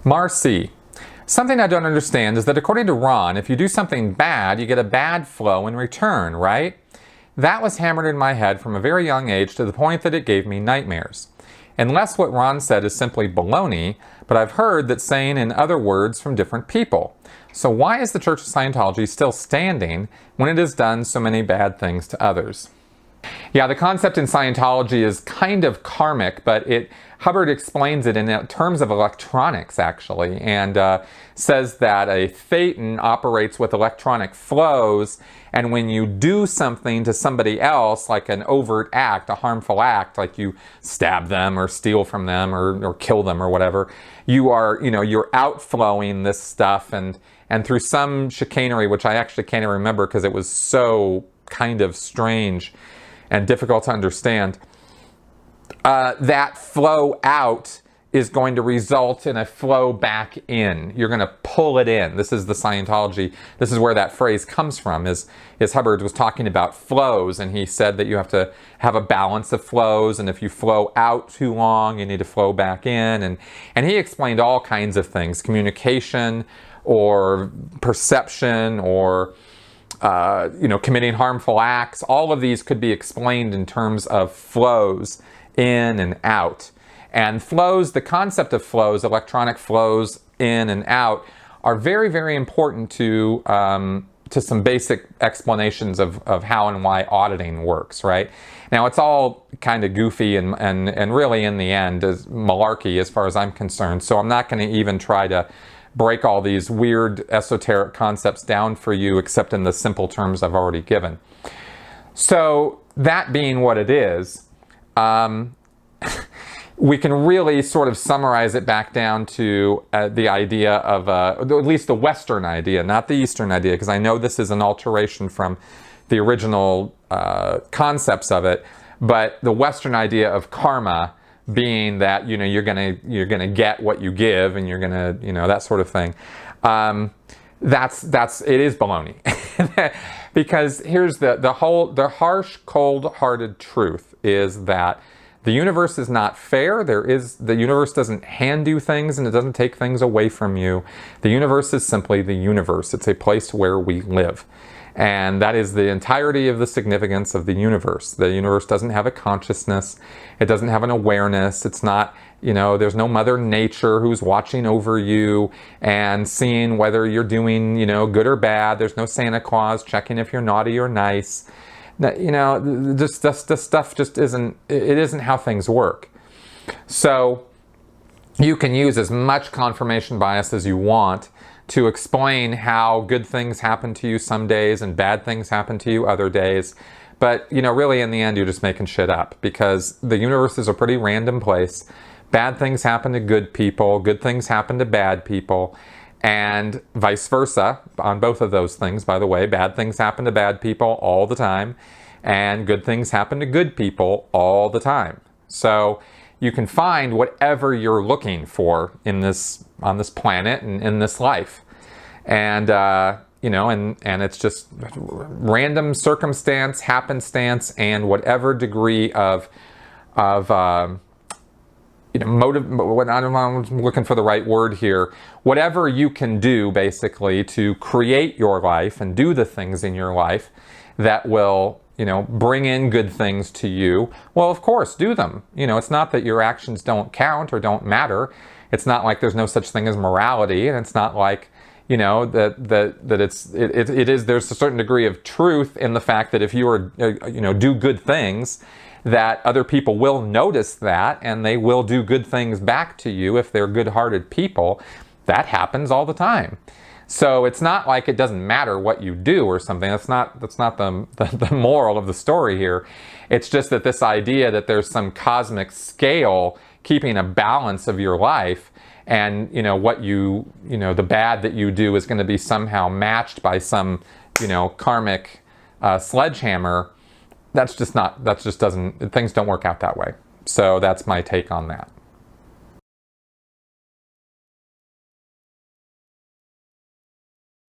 Marcy. Something I don't understand is that according to Ron, if you do something bad, you get a bad flow in return, right? That was hammered in my head from a very young age to the point that it gave me nightmares. Unless what Ron said is simply baloney, but I've heard that saying in other words from different people. So why is the Church of Scientology still standing when it has done so many bad things to others? Yeah, the concept in Scientology is kind of karmic, but Hubbard explains it in terms of electronics, actually, and says that a thetan operates with electronic flows, and when you do something to somebody else, like an overt act, a harmful act, like you stab them or steal from them or kill them or whatever, you're outflowing this stuff, and through some chicanery, which I actually can't even remember because it was so kind of strange and difficult to understand, that flow out is going to result in a flow back in. You're going to pull it in. This is the Scientology. This is where that phrase comes from, is Hubbard was talking about flows, and he said that you have to have a balance of flows, and if you flow out too long, you need to flow back in. And he explained all kinds of things, communication or perception or committing harmful acts. All of these could be explained in terms of flows in and out. And flows, the concept of flows, electronic flows in and out, are very, very important to some basic explanations of how and why auditing works, right? Now, it's all kind of goofy and really in the end is malarkey as far as I'm concerned, so I'm not going to even try to break all these weird esoteric concepts down for you except in the simple terms I've already given. So that being what it is, we can really sort of summarize it back down to the idea of, at least the Western idea, not the Eastern idea, because I know this is an alteration from the original concepts of it, but the Western idea of karma being that you're gonna get what you give, and you're gonna that sort of thing. It is baloney. Because here's the harsh, cold-hearted truth is that the universe is not fair. The universe doesn't hand you things, and it doesn't take things away from you. The universe is simply the universe. It's a place where we live. And that is the entirety of the significance of the universe. The universe doesn't have a consciousness. It doesn't have an awareness. It's not, there's no Mother Nature who's watching over you and seeing whether you're doing, good or bad. There's no Santa Claus checking if you're naughty or nice. This stuff just isn't how things work. So you can use as much confirmation bias as you want to explain how good things happen to you some days and bad things happen to you other days. But, really in the end, you're just making shit up, because the universe is a pretty random place. Bad things happen to good people. Good things happen to bad people. And vice versa on both of those things, by the way. Bad things happen to bad people all the time. And good things happen to good people all the time. So you can find whatever you're looking for on this planet and in this life. And, and it's just random circumstance, happenstance, and whatever degree of motive, I'm looking for the right word here, whatever you can do basically to create your life and do the things in your life that will bring in good things to you, well, of course, do them. It's not that your actions don't count or don't matter. It's not like there's no such thing as morality, and it's not like, there's a certain degree of truth in the fact that if you are, do good things, that other people will notice that, and they will do good things back to you if they're good-hearted people. That happens all the time. So it's not like it doesn't matter what you do or something. That's not the moral of the story here. It's just that this idea that there's some cosmic scale keeping a balance of your life, and what the bad that you do is going to be somehow matched by some karmic sledgehammer. Things don't work out that way. So that's my take on that.